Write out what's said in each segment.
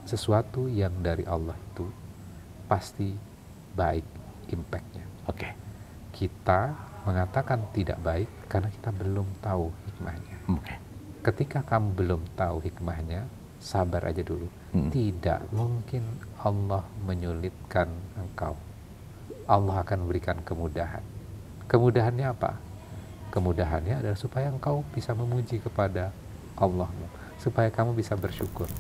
sesuatu yang dari Allah itu pasti baik impact-nya. Oke. Kita mengatakan tidak baik karena kita belum tahu hikmahnya. Oke. Ketika kamu belum tahu hikmahnya, sabar aja dulu. Tidak mungkin Allah menyulitkan engkau. Allah akan memberikan kemudahan. Kemudahannya apa? Kemudahannya adalah supaya engkau bisa memuji kepada Allahmu, supaya kamu bisa bersyukur.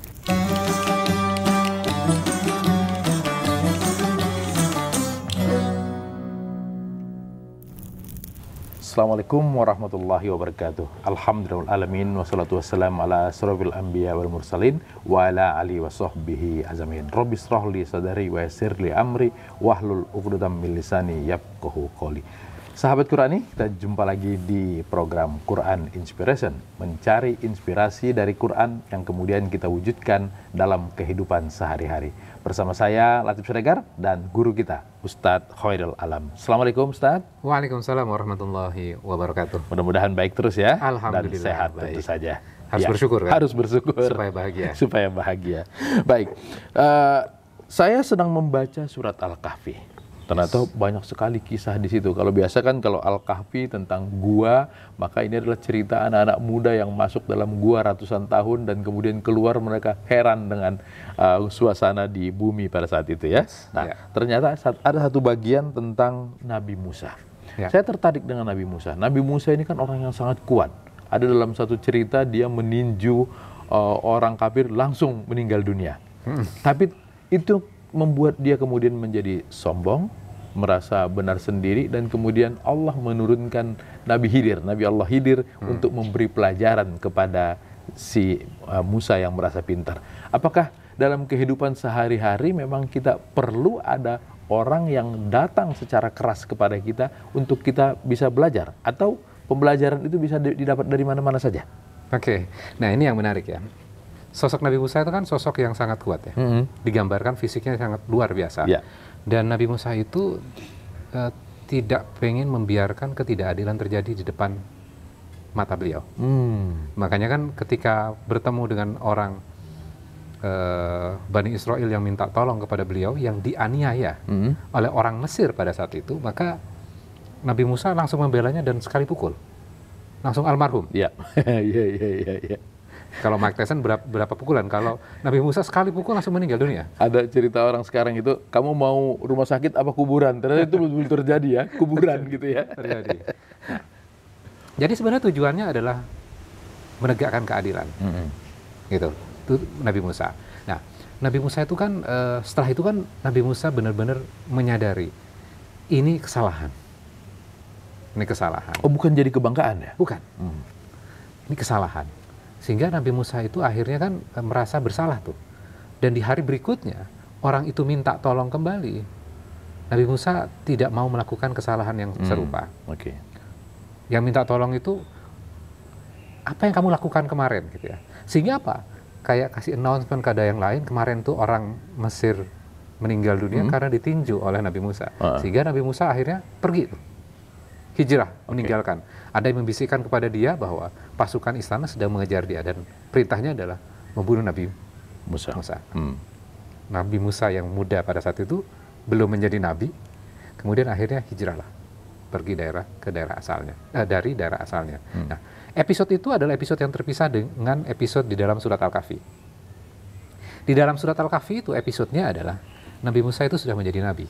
Assalamualaikum warahmatullahi wabarakatuh. Alhamdulillahirrahmanirrahim. Wassalatu wassalamu ala asrofil anbiya wal mursalin wa ala alihi wa sahbihi azamin. Rabbi shrah li sadari wa yassir li amri wahlul 'uqdatam min lisani yafqahu qawli. Sahabat Qurani, kita jumpa lagi di program Quran Inspiration, mencari inspirasi dari Quran yang kemudian kita wujudkan dalam kehidupan sehari-hari. Bersama saya Latif Siregar dan guru kita Ustadz Khairul Alam. Assalamualaikum Ustadz. Waalaikumsalam warahmatullahi wabarakatuh. Mudah-mudahan baik terus ya. Alhamdulillah, dan sehat baik. tentu saja. Harus Ya, bersyukur kan? Harus bersyukur. Supaya bahagia. Supaya bahagia. Baik, saya sedang membaca surat Al-Kahfi. Ternyata banyak sekali kisah di situ. Kalau biasa kan kalau Al-Kahfi tentang gua, maka ini adalah cerita anak-anak muda yang masuk dalam gua ratusan tahun dan kemudian keluar, mereka heran dengan suasana di bumi pada saat itu ya. Nah, ternyata ada satu bagian tentang Nabi Musa. Saya tertarik dengan Nabi Musa. Nabi Musa ini kan orang yang sangat kuat. Ada dalam satu cerita dia meninju orang kafir langsung meninggal dunia. Tapi itu membuat dia kemudian menjadi sombong, merasa benar sendiri, dan kemudian Allah menurunkan Nabi Allah Khidir untuk memberi pelajaran kepada si Musa yang merasa pintar. Apakah dalam kehidupan sehari-hari memang kita perlu ada orang yang datang secara keras kepada kita untuk kita bisa belajar, atau pembelajaran itu bisa didapat dari mana-mana saja? Oke, nah ini yang menarik ya. Sosok Nabi Musa itu kan sosok yang sangat kuat ya. Digambarkan fisiknya sangat luar biasa. Dan Nabi Musa itu tidak pengen membiarkan ketidakadilan terjadi di depan mata beliau. Makanya kan ketika bertemu dengan orang Bani Israel yang minta tolong kepada beliau, yang dianiaya oleh orang Mesir pada saat itu, maka Nabi Musa langsung membelanya dan sekali pukul. Langsung almarhum. Iya. Kalau Mike Tyson berapa pukulan? Kalau Nabi Musa sekali pukul langsung meninggal dunia. Ada cerita orang sekarang itu, kamu mau rumah sakit apa kuburan? Ternyata itu betul-betul terjadi ya, kuburan gitu ya. Terjadi. Nah, jadi sebenarnya tujuannya adalah menegakkan keadilan. Gitu. Itu Nabi Musa. Nah, Nabi Musa itu kan setelah itu kan Nabi Musa benar-benar menyadari ini kesalahan. Ini kesalahan. Oh, bukan jadi kebanggaan ya? Bukan. Ini kesalahan. Sehingga Nabi Musa itu akhirnya kan merasa bersalah tuh. Dan di hari berikutnya, orang itu minta tolong kembali. Nabi Musa tidak mau melakukan kesalahan yang serupa. Yang minta tolong itu, apa yang kamu lakukan kemarin? Gitu ya. Sehingga apa? Kayak kasih announcement ke yang lain, kemarin tuh orang Mesir meninggal dunia karena ditinju oleh Nabi Musa. Sehingga Nabi Musa akhirnya pergi tuh. Hijrah, meninggalkan. Ada yang membisikkan kepada dia bahwa pasukan istana sedang mengejar dia, dan perintahnya adalah membunuh Nabi Musa. Nabi Musa yang muda pada saat itu belum menjadi nabi, kemudian akhirnya hijrahlah, pergi ke daerah asalnya, dari daerah asalnya. Nah, episode itu adalah episode yang terpisah dengan episode di dalam surat Al-Kahfi. Di dalam surat Al-Kahfi itu episodenya adalah Nabi Musa itu sudah menjadi nabi.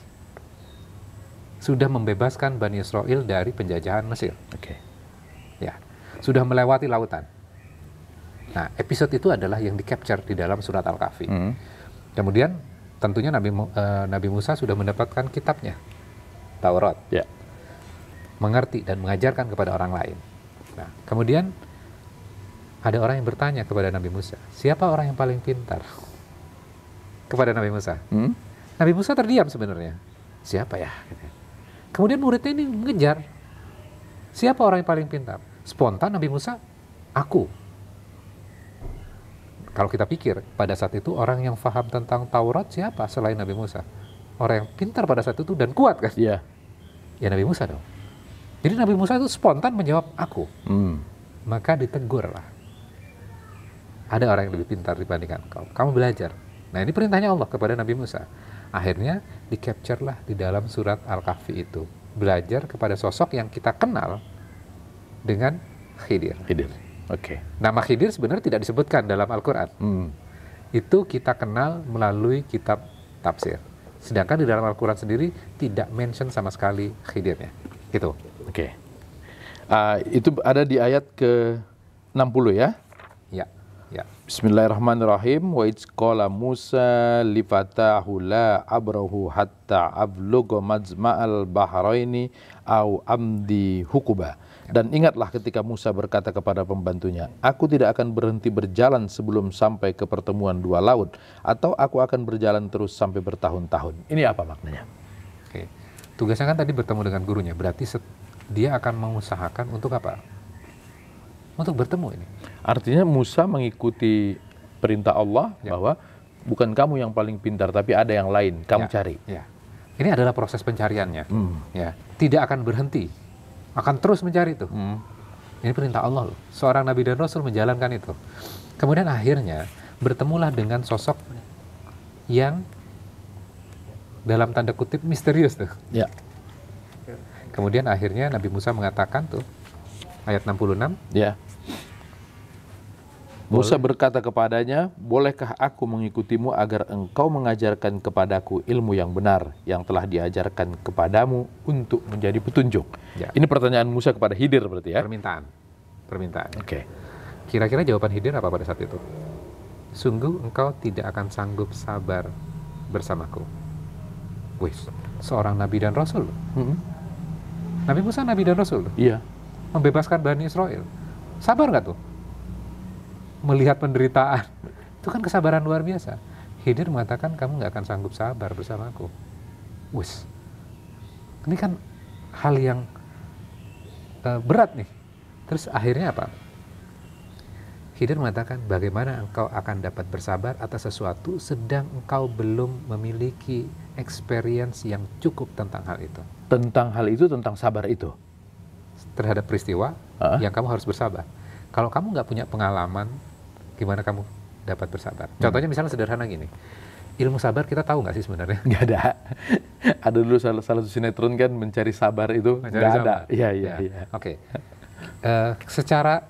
Sudah membebaskan Bani Israel dari penjajahan Mesir. Ya, sudah melewati lautan. Nah, episode itu adalah yang di-capture di dalam surat Al-Kahfi. Kemudian tentunya Nabi Musa sudah mendapatkan kitabnya, Taurat. Mengerti dan mengajarkan kepada orang lain. Nah, kemudian ada orang yang bertanya kepada Nabi Musa, siapa orang yang paling pintar? Kepada Nabi Musa. Nabi Musa terdiam sebenarnya. Siapa ya? Kemudian muridnya ini mengejar. Siapa orang yang paling pintar? Spontan Nabi Musa, aku. Kalau kita pikir, pada saat itu orang yang faham tentang Taurat siapa selain Nabi Musa? Orang yang pintar pada saat itu dan kuat kan? Ya Nabi Musa dong. Jadi Nabi Musa itu spontan menjawab, aku. Maka ditegurlah. Ada orang yang lebih pintar dibandingkan kau. Kamu belajar. Nah, ini perintahnya Allah kepada Nabi Musa. Akhirnya di-capture lah di dalam surat Al-Kahfi itu. Belajar kepada sosok yang kita kenal dengan Khidir. Khidir. Oke. Nama Khidir sebenarnya tidak disebutkan dalam Al-Quran. Itu kita kenal melalui kitab tafsir. Sedangkan di dalam Al-Quran sendiri tidak mention sama sekali Khidirnya. Gitu. Oke. Itu ada di ayat ke-60 ya? Ya. Ya. Bismillahirrahmanirrahim. Wa idz qala Musa li fatahu la abrahu hatta ablugha majma'al bahraini au amdi hukuba. Dan ingatlah ketika Musa berkata kepada pembantunya, aku tidak akan berhenti berjalan sebelum sampai ke pertemuan dua laut, atau aku akan berjalan terus sampai bertahun-tahun. Ini apa maknanya? Oke. Tugasnya kan tadi bertemu dengan gurunya, berarti dia akan mengusahakan untuk apa? Untuk bertemu ini. Artinya Musa mengikuti perintah Allah bahwa bukan kamu yang paling pintar, tapi ada yang lain, kamu cari. Ya. Ini adalah proses pencariannya. Ya. Tidak akan berhenti, akan terus mencari itu. Ini perintah Allah loh. Seorang Nabi dan Rasul menjalankan itu. Kemudian akhirnya bertemulah dengan sosok yang dalam tanda kutip misterius tuh. Ya. Kemudian akhirnya Nabi Musa mengatakan tuh, ayat 66. Ya. Musa berkata kepadanya, bolehkah aku mengikutimu agar engkau mengajarkan kepadaku ilmu yang benar yang telah diajarkan kepadamu untuk menjadi petunjuk. Ya. Ini pertanyaan Musa kepada Khidir berarti ya? Permintaan. Oke. Kira-kira jawaban Khidir apa pada saat itu? Sungguh engkau tidak akan sanggup sabar bersamaku. Wis, seorang Nabi dan Rasul. Nabi Musa Nabi dan Rasul. Iya. Membebaskan Bani Israel. Sabar nggak tuh? Melihat penderitaan. Itu kan kesabaran luar biasa. Khidir mengatakan kamu nggak akan sanggup sabar bersamaku. Wis. Ini kan hal yang berat nih. Terus akhirnya apa? Khidir mengatakan bagaimana engkau akan dapat bersabar atas sesuatu sedang engkau belum memiliki experience yang cukup tentang hal itu. Tentang hal itu, tentang sabar itu? Terhadap peristiwa yang kamu harus bersabar. Kalau kamu nggak punya pengalaman, gimana kamu dapat bersabar? Contohnya misalnya sederhana gini, ilmu sabar kita tahu nggak sih sebenarnya? Nggak ada. Ada dulu salah satu sinetron kan mencari sabar itu nggak ada. Iya. Oke. Secara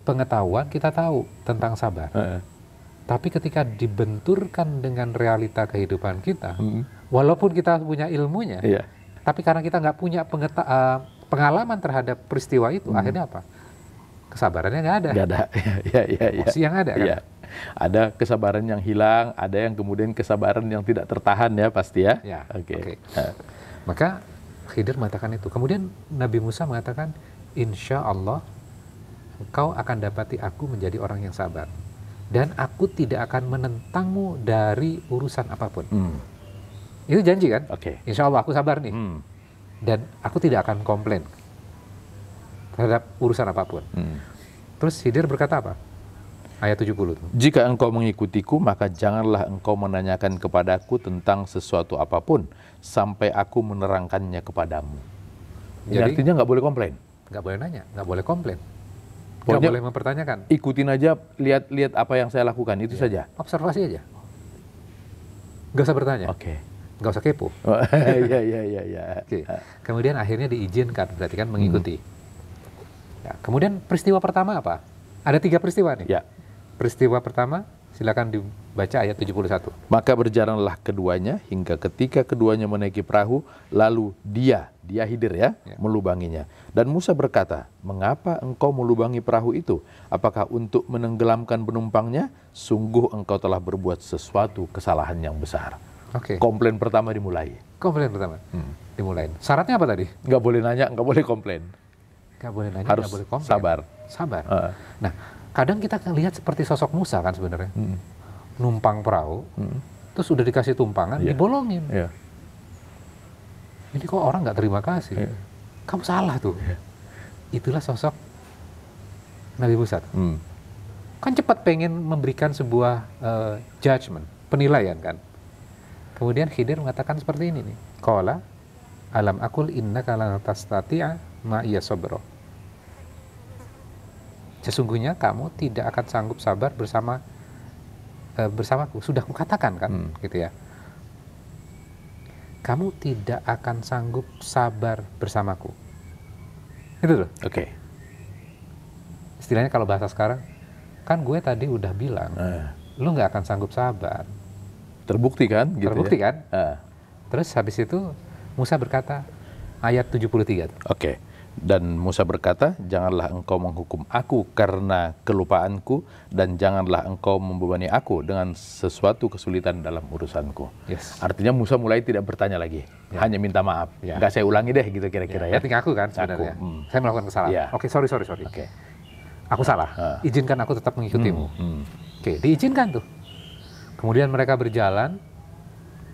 pengetahuan kita tahu tentang sabar. Tapi ketika dibenturkan dengan realita kehidupan kita, walaupun kita punya ilmunya, tapi karena kita nggak punya pengalaman terhadap peristiwa itu, akhirnya apa? Kesabarannya nggak ada. Nggak ada. Iya. Emosi yang ada kan? Iya. Ada kesabaran yang hilang, ada yang kemudian kesabaran yang tidak tertahan ya pasti ya. Oke. Maka Khidir mengatakan itu. Kemudian Nabi Musa mengatakan, insya Allah engkau akan dapati aku menjadi orang yang sabar. Dan aku tidak akan menentangmu dari urusan apapun. Itu janji kan? Insya Allah aku sabar nih. Dan aku tidak akan komplain terhadap urusan apapun. Terus Khidir berkata apa? Ayat 70 tuh. Jika engkau mengikutiku, maka janganlah engkau menanyakan kepadaku tentang sesuatu apapun sampai aku menerangkannya kepadamu. Jadi artinya nggak boleh komplain? Nggak boleh nanya, nggak boleh komplain. Nggak Pokoknya boleh mempertanyakan. Ikutin aja, lihat apa yang saya lakukan, itu saja? Observasi aja. Nggak usah bertanya. Nggak usah kepo. Iya. Kemudian akhirnya diizinkan, berarti kan mengikuti. Ya, kemudian peristiwa pertama apa? Ada 3 peristiwa nih. Ya. Peristiwa pertama, silakan dibaca ayat 71. Maka berjalanlah keduanya hingga ketika keduanya menaiki perahu, lalu dia Khidir ya, melubanginya. Dan Musa berkata, mengapa engkau melubangi perahu itu? Apakah untuk menenggelamkan penumpangnya? Sungguh engkau telah berbuat sesuatu kesalahan yang besar. Komplain pertama dimulai. Dimulai. Syaratnya apa tadi? Nggak boleh nanya, nggak boleh komplain. Nggak boleh nanya, harus nggak boleh komplain. Sabar. Nah, kadang kita lihat seperti sosok Musa kan sebenarnya. Numpang perahu, terus udah dikasih tumpangan, dibolongin. Ini kok orang nggak terima kasih? Kamu salah tuh. Itulah sosok Nabi Musa. Kan cepat pengen memberikan sebuah judgment, penilaian kan. Kemudian Khidir mengatakan seperti ini nih. Qala alam akul innaka lan tastati'a ma iya sabra. Sesungguhnya kamu tidak akan sanggup sabar bersama bersamaku. Sudah kukatakan kan, gitu ya. Kamu tidak akan sanggup sabar bersamaku. Itu loh. Oke. Istilahnya kalau bahasa sekarang, kan gue tadi udah bilang, lu nggak akan sanggup sabar. Terbukti kan? Gitu Terbukti ya? kan? Terus habis itu Musa berkata, ayat 73. Oke. Dan Musa berkata, janganlah engkau menghukum aku karena kelupaanku, dan janganlah engkau membebani aku dengan sesuatu kesulitan dalam urusanku. Yes. Artinya Musa mulai tidak bertanya lagi, hanya minta maaf. Nggak saya ulangi deh gitu kira-kira ya. Berarti ngaku kan sebenarnya. Saya melakukan kesalahan. Ya. Oke, sorry. Oke. Aku salah. Izinkan aku tetap mengikutimu. Oke, diizinkan tuh. Kemudian mereka berjalan,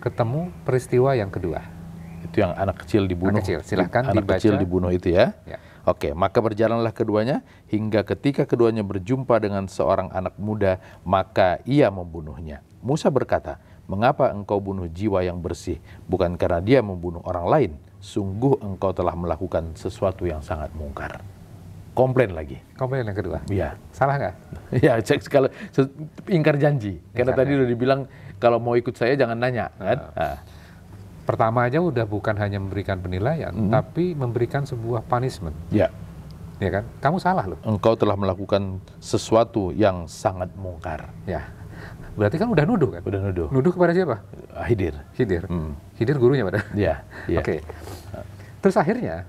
ketemu peristiwa yang kedua. Itu yang anak kecil dibunuh. Anak kecil, silahkan anak dibaca. kecil dibunuh itu ya. Ya. Oke, maka berjalanlah keduanya hingga ketika keduanya berjumpa dengan seorang anak muda, maka ia membunuhnya. Musa berkata, mengapa engkau bunuh jiwa yang bersih? Bukan karena dia membunuh orang lain. Sungguh engkau telah melakukan sesuatu yang sangat mungkar. Komplain lagi. Komplain yang kedua. Iya. Salah nggak? Ya, kalau ingkar janji. Karena tadi udah dibilang kalau mau ikut saya jangan nanya, kan? Pertama aja udah bukan hanya memberikan penilaian, tapi memberikan sebuah punishment. Ya. Ya kan? Kamu salah loh. Engkau telah melakukan sesuatu yang sangat mungkar. Ya. Berarti kan udah nuduh kan? Udah nuduh. Nuduh kepada siapa? Khidir. Khidir gurunya pada. Iya. Oke. Terus akhirnya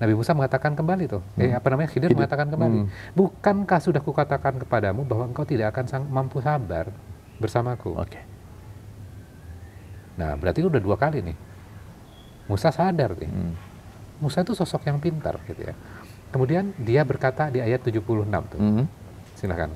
Nabi Musa mengatakan kembali tuh. Khidir mengatakan kembali. Bukankah sudah kukatakan kepadamu bahwa engkau tidak akan mampu sabar bersamaku? Oke. Nah, berarti udah 2 kali nih. Musa sadar nih. Musa itu sosok yang pintar gitu ya. Kemudian dia berkata di ayat 76 tuh. Silakan.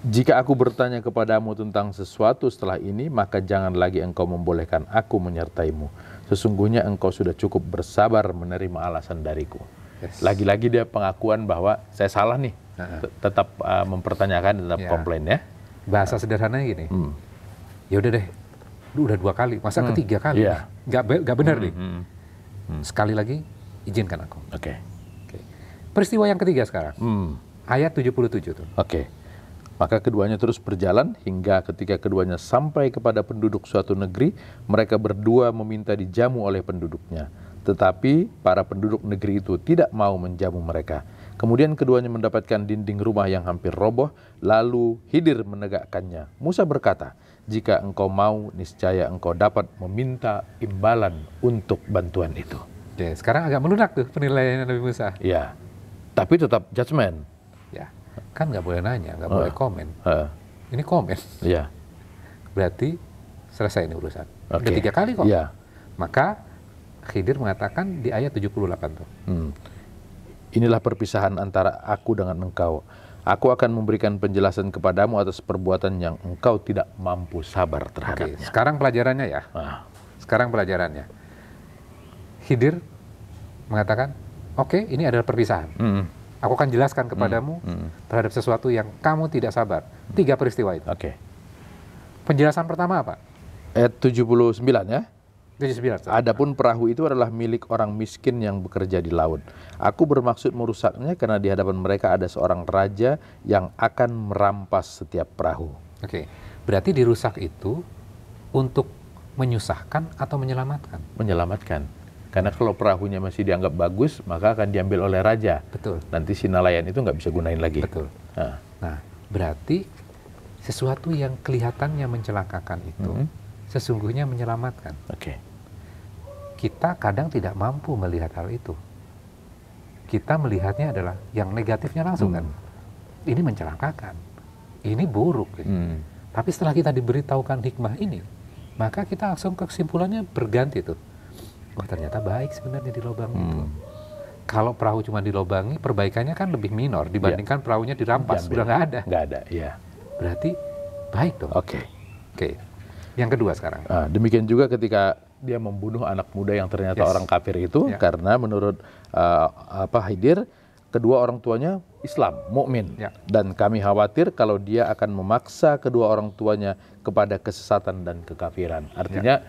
Jika aku bertanya kepadamu tentang sesuatu setelah ini, maka jangan lagi engkau membolehkan aku menyertaimu. Sesungguhnya engkau sudah cukup bersabar menerima alasan dariku. Yes. Lagi-lagi dia pengakuan bahwa saya salah nih. Tetap mempertanyakan, tetap komplain ya. Bahasa sederhananya gini. Ya udah deh. Lu udah 2 kali, masa ketiga kali? Yeah. Nggak benar nih. Sekali lagi, izinkan aku. Oke. Peristiwa yang ketiga sekarang. Ayat 77 tuh. Oke. Maka keduanya terus berjalan hingga ketika keduanya sampai kepada penduduk suatu negeri, mereka berdua meminta dijamu oleh penduduknya. Tetapi para penduduk negeri itu tidak mau menjamu mereka. Kemudian keduanya mendapatkan dinding rumah yang hampir roboh, lalu Khidir menegakkannya. Musa berkata, jika engkau mau, niscaya engkau dapat meminta imbalan untuk bantuan itu. Oke, sekarang agak melunak tuh penilaian Nabi Musa. Ya, tapi tetap judgment. Ya, kan nggak boleh nanya, nggak boleh komen. Ini komen. Ya. Berarti selesai ini urusan. Oke. Udah 3 kali kok. Ya. Maka Khidir mengatakan di ayat 78 tuh. Inilah perpisahan antara aku dengan engkau. Aku akan memberikan penjelasan kepadamu atas perbuatan yang engkau tidak mampu sabar terhadapnya. Oke, sekarang pelajarannya ya. Sekarang pelajarannya. Khidir mengatakan, oke, ini adalah perpisahan. Aku akan jelaskan kepadamu terhadap sesuatu yang kamu tidak sabar. 3 peristiwa itu. Oke. Penjelasan pertama apa? Ayat 79 ya. 79. Adapun perahu itu adalah milik orang miskin yang bekerja di laut. Aku bermaksud merusaknya karena di hadapan mereka ada seorang raja yang akan merampas setiap perahu. Oke, berarti dirusak itu untuk menyusahkan atau menyelamatkan? Menyelamatkan. Karena kalau perahunya masih dianggap bagus, maka akan diambil oleh raja. Betul. Nanti si nelayan itu nggak bisa gunain lagi. Betul. Nah, berarti sesuatu yang kelihatannya mencelakakan itu sesungguhnya menyelamatkan. Oke. Kita kadang tidak mampu melihat hal itu. Kita melihatnya adalah yang negatifnya langsung kan. Ini mencelakakan. Ini buruk. Gitu. Tapi setelah kita diberitahukan hikmah ini, maka kita langsung kesimpulannya berganti tuh. Oh, ternyata baik sebenarnya di lubang itu. Kalau perahu cuma dilobangi, perbaikannya kan lebih minor dibandingkan perahunya dirampas, sudah nggak ada. Nggak ada, ya. Berarti baik dong. Oke. Yang kedua sekarang. Demikian juga ketika dia membunuh anak muda yang ternyata orang kafir itu, karena menurut Khidir, kedua orang tuanya Islam, mukmin, dan kami khawatir kalau dia akan memaksa kedua orang tuanya kepada kesesatan dan kekafiran. Artinya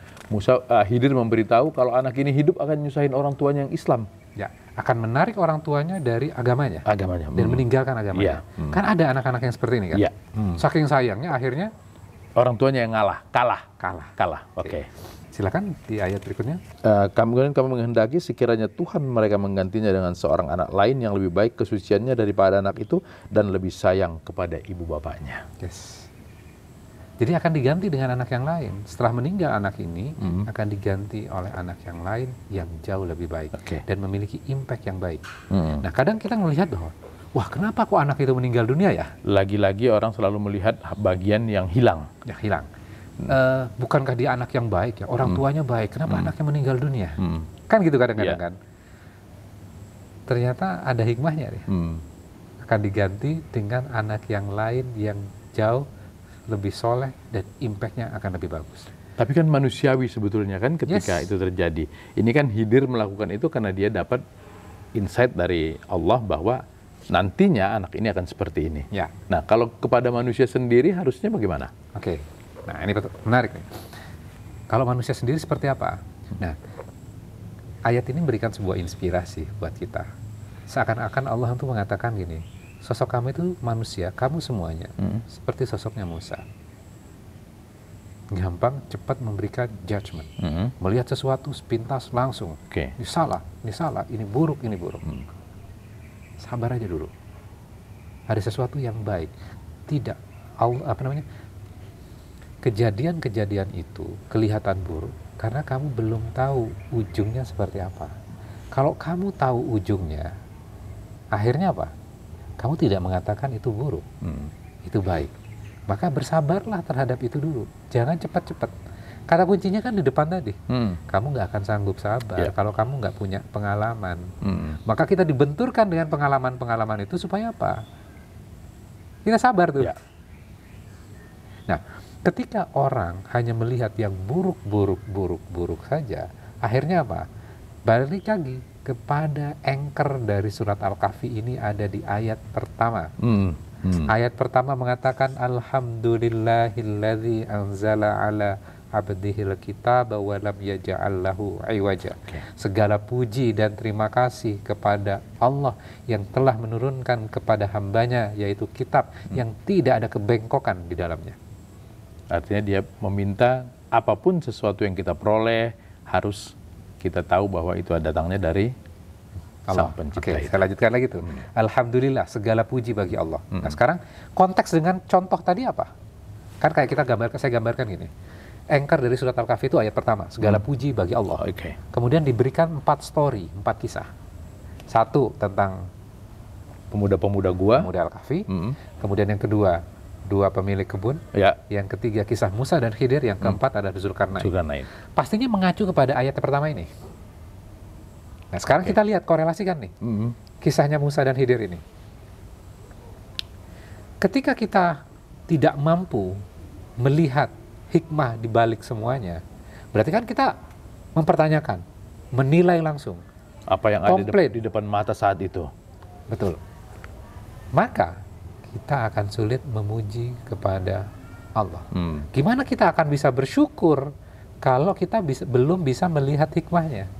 Khidir memberitahu kalau anak ini hidup akan nyusahin orang tuanya yang Islam. Ya, akan menarik orang tuanya dari agamanya. Agamanya. Dan meninggalkan agamanya. Kan ada anak-anak yang seperti ini kan. Saking sayangnya akhirnya Orang tuanya yang kalah. Oke. Oke. Silakan di ayat berikutnya. Kemudian kami menghendaki sekiranya Tuhan mereka menggantinya dengan seorang anak lain yang lebih baik kesuciannya daripada anak itu dan lebih sayang kepada ibu bapaknya. Yes. Jadi akan diganti dengan anak yang lain. Setelah meninggal anak ini akan diganti oleh anak yang lain yang jauh lebih baik dan memiliki impact yang baik. Nah, kadang kita melihat bahwa wah, kenapa kok anak itu meninggal dunia ya? Lagi-lagi orang selalu melihat bagian yang hilang. Yang hilang. Bukankah dia anak yang baik ya? Orang tuanya baik, kenapa anaknya meninggal dunia? Kan gitu kadang-kadang kan. Ternyata ada hikmahnya nih. Akan diganti dengan anak yang lain yang jauh lebih soleh dan impactnya akan lebih bagus. Tapi kan manusiawi sebetulnya kan ketika itu terjadi. Ini kan Khidir melakukan itu karena dia dapat insight dari Allah bahwa nantinya anak ini akan seperti ini. Ya. Nah, kalau kepada manusia sendiri harusnya bagaimana? Oke. Nah, ini menarik nih. Kalau manusia sendiri seperti apa? Nah, ayat ini memberikan sebuah inspirasi buat kita. Seakan-akan Allah itu mengatakan gini, sosok kamu itu manusia, kamu semuanya seperti sosoknya Musa. Gampang, cepat memberikan judgment. Melihat sesuatu sepintas langsung. Ini salah, ini buruk, ini buruk. Sabar aja dulu. Ada sesuatu yang baik. Tidak, kejadian-kejadian itu kelihatan buruk karena kamu belum tahu ujungnya seperti apa. Kalau kamu tahu ujungnya, akhirnya apa? Kamu tidak mengatakan itu buruk, itu baik. Maka bersabarlah terhadap itu dulu. Jangan cepat-cepat. Kata kuncinya kan di depan tadi. Kamu nggak akan sanggup sabar kalau kamu nggak punya pengalaman. Maka kita dibenturkan dengan pengalaman-pengalaman itu supaya apa? Kita sabar tuh. Nah, ketika orang hanya melihat yang buruk saja, akhirnya apa? Balik lagi kepada anchor dari surat Al-Kahfi ini ada di ayat pertama. Ayat pertama mengatakan Alhamdulillahilladzi anzala ala abdihil kitaba wa lam yaj'al lahu iwaja. Segala puji dan terima kasih kepada Allah yang telah menurunkan kepada hambanya yaitu kitab yang tidak ada kebengkokan di dalamnya. Artinya dia meminta apapun sesuatu yang kita peroleh harus kita tahu bahwa itu datangnya dari Allah. Sang Pencipta. Saya lanjutkan lagi tuh. Alhamdulillah, segala puji bagi Allah. Nah, sekarang konteks dengan contoh tadi apa? Kan kayak saya gambarkan gini. Anchor dari surat Al-Kahfi itu ayat pertama, segala puji bagi Allah. Kemudian diberikan 4 story, 4 kisah. Satu tentang pemuda-pemuda Al-Kahfi. Kemudian yang kedua, 2 pemilik kebun. Yang ketiga kisah Musa dan Khidir. Yang keempat ada Zulkarnain. Pastinya mengacu kepada ayat pertama ini. Nah, sekarang kita lihat korelasikan nih. Kisahnya Musa dan Khidir ini. Ketika kita tidak mampu melihat hikmah di balik semuanya, berarti kan kita mempertanyakan, menilai langsung. Apa yang ada di depan mata saat itu. Betul. Maka kita akan sulit memuji kepada Allah. Gimana kita akan bisa bersyukur kalau kita belum bisa melihat hikmahnya?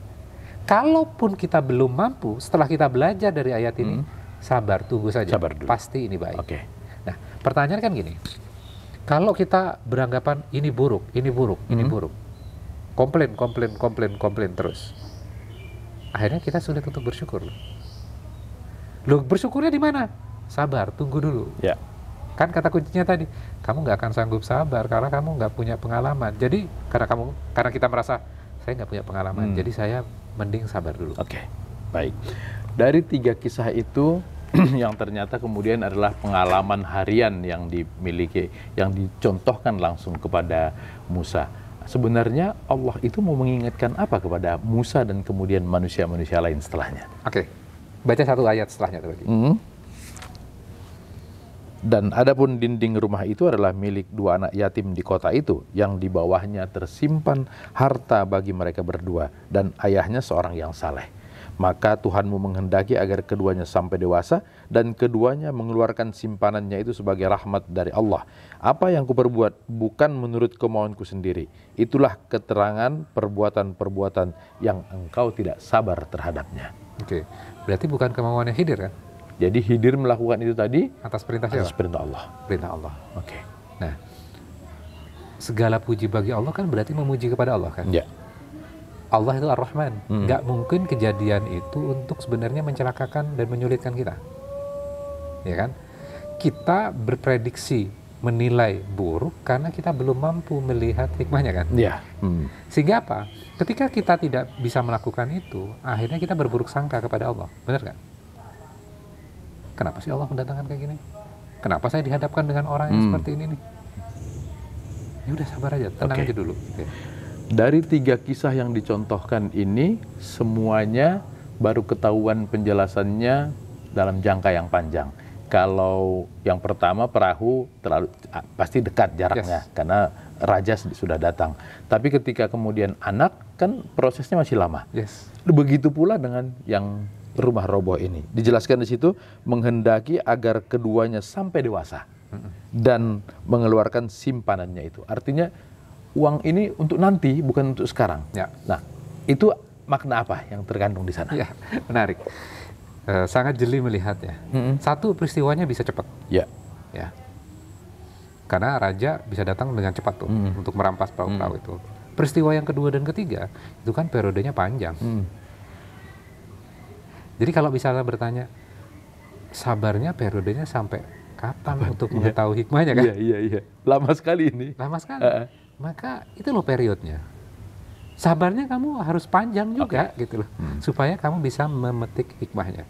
Kalaupun kita belum mampu, setelah kita belajar dari ayat ini, sabar, tunggu saja. Sabar dulu. Pasti ini baik. Nah, pertanyaan kan gini, kalau kita beranggapan ini buruk, ini komplain terus, akhirnya kita sulit untuk bersyukur. Loh, bersyukurnya di mana? Sabar, tunggu dulu. Kan kata kuncinya tadi, kamu nggak akan sanggup sabar karena kamu nggak punya pengalaman. Jadi karena kita merasa saya nggak punya pengalaman, jadi saya mending sabar dulu. Baik. Dari 3 kisah itu yang ternyata kemudian adalah pengalaman harian yang dimiliki, yang dicontohkan langsung kepada Musa. Sebenarnya Allah itu mau mengingatkan apa kepada Musa dan kemudian manusia-manusia lain setelahnya? Baca 1 ayat setelahnya tadi. Dan adapun dinding rumah itu adalah milik 2 anak yatim di kota itu, yang di bawahnya tersimpan harta bagi mereka berdua, dan ayahnya seorang yang saleh. Maka Tuhanmu menghendaki agar keduanya sampai dewasa, dan keduanya mengeluarkan simpanannya itu sebagai rahmat dari Allah. Apa yang kuperbuat bukan menurut kemauanku sendiri. Itulah keterangan perbuatan-perbuatan yang engkau tidak sabar terhadapnya. Berarti bukan kemauannya Khidir kan? Jadi Khidir melakukan itu tadi atas perintah siapa? Atas perintah Allah. Perintah Allah. Nah, segala puji bagi Allah kan berarti memuji kepada Allah kan. Ya. Allah itu Ar-Rahman. Nggak mungkin kejadian itu untuk sebenarnya mencelakakan dan menyulitkan kita. Ya kan? Kita berprediksi, menilai buruk karena kita belum mampu melihat hikmahnya kan. Ya. Sehingga apa? Ketika kita tidak bisa melakukan itu, akhirnya kita berburuk sangka kepada Allah. Benar kan? Kenapa sih Allah mendatangkan kayak gini? Kenapa saya dihadapkan dengan orang yang seperti ini nih? Ya udah sabar aja, tenang aja dulu. Oke. Dari 3 kisah yang dicontohkan ini, semuanya baru ketahuan penjelasannya dalam jangka yang panjang. Kalau yang pertama perahu pasti dekat jaraknya karena raja sudah datang. Tapi ketika kemudian anak kan prosesnya masih lama. Begitu pula dengan yang rumah roboh ini. Dijelaskan di situ menghendaki agar keduanya sampai dewasa dan mengeluarkan simpanannya itu. Artinya uang ini untuk nanti, bukan untuk sekarang. Nah, itu makna apa yang terkandung di sana? Ya, menarik. Sangat jeli melihatnya. Satu, peristiwanya bisa cepat. Ya. Karena raja bisa datang dengan cepat tuh untuk merampas perahu-perahu itu. Peristiwa yang kedua dan ketiga itu kan periodenya panjang. Jadi kalau misalnya bertanya, sabarnya periodenya sampai kapan untuk mengetahui hikmahnya kan? Iya. Lama sekali ini. Lama sekali. Maka itu loh periodnya. Sabarnya kamu harus panjang juga gitu loh. Supaya kamu bisa memetik hikmahnya.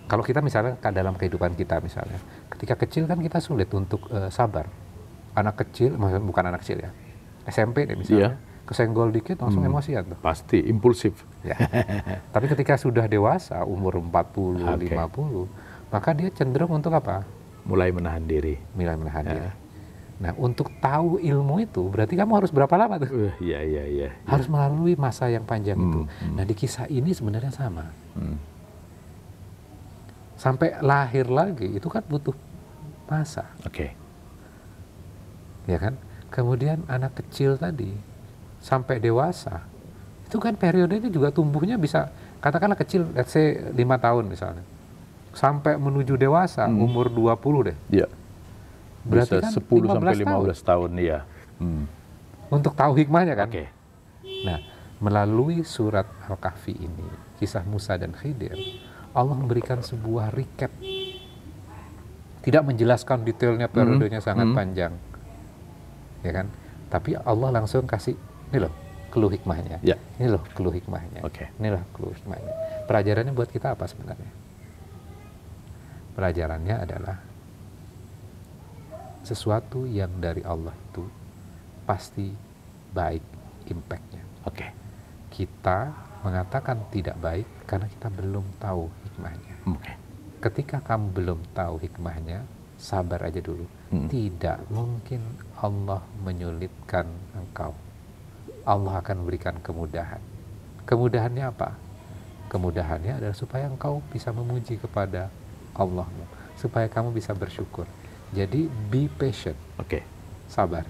Kalau kita misalnya dalam kehidupan kita misalnya, ketika kecil kan kita sulit untuk sabar. Anak kecil, bukan anak kecil ya, SMP deh misalnya, kesenggol dikit langsung emosian tuh. Pasti, impulsif. Ya. Tapi ketika sudah dewasa, umur 40, 50, maka dia cenderung untuk apa? Mulai menahan diri. Nah, untuk tahu ilmu itu, berarti kamu harus berapa lama tuh? Iya. Harus melalui masa yang panjang itu. Nah, di kisah ini sebenarnya sama. Sampai lahir lagi, itu kan butuh masa. Ya kan? Kemudian anak kecil tadi, sampai dewasa, itu kan periodenya juga tumbuhnya bisa, katakanlah kecil, let's say 5 tahun misalnya. Sampai menuju dewasa, umur 20 deh. Iya. Berarti bisa kan 10 sampai 15 tahun ya. Untuk tahu hikmahnya kan. Nah, melalui surat Al-Kahfi ini, kisah Musa dan Khidir, Allah memberikan sebuah recap. Tidak menjelaskan detailnya, periodenya sangat panjang. Ya kan? Tapi Allah langsung kasih, ini loh clue hikmahnya. Ini loh clue hikmahnya. Ini loh clue hikmahnya. Pelajarannya buat kita apa sebenarnya? Pelajarannya adalah sesuatu yang dari Allah itu pasti baik impact-nya. Kita mengatakan tidak baik karena kita belum tahu hikmahnya. Ketika kamu belum tahu hikmahnya, sabar aja dulu. Tidak mungkin Allah menyulitkan engkau. Allah akan memberikan kemudahan. Kemudahannya apa? Kemudahannya adalah supaya engkau bisa memuji kepada Allahmu, supaya kamu bisa bersyukur. Jadi be patient. Sabar.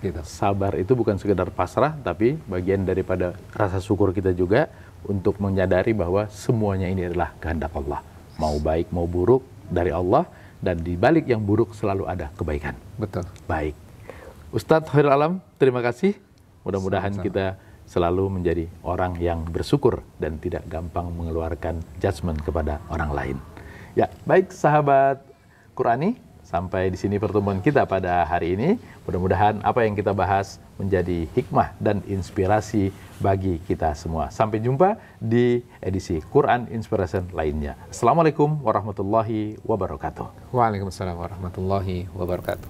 Gitu. Sabar itu bukan sekedar pasrah, tapi bagian daripada rasa syukur kita juga untuk menyadari bahwa semuanya ini adalah kehendak Allah. Mau baik mau buruk dari Allah, dan di balik yang buruk selalu ada kebaikan. Betul. Baik. Ustadz Khairul Alam, terima kasih. Mudah-mudahan kita selalu menjadi orang yang bersyukur dan tidak gampang mengeluarkan judgement kepada orang lain. Ya, baik sahabat Qurani, sampai di sini pertemuan kita pada hari ini. Mudah-mudahan apa yang kita bahas menjadi hikmah dan inspirasi bagi kita semua. Sampai jumpa di edisi Quran Inspiration lainnya. Assalamualaikum warahmatullahi wabarakatuh. Waalaikumsalam warahmatullahi wabarakatuh.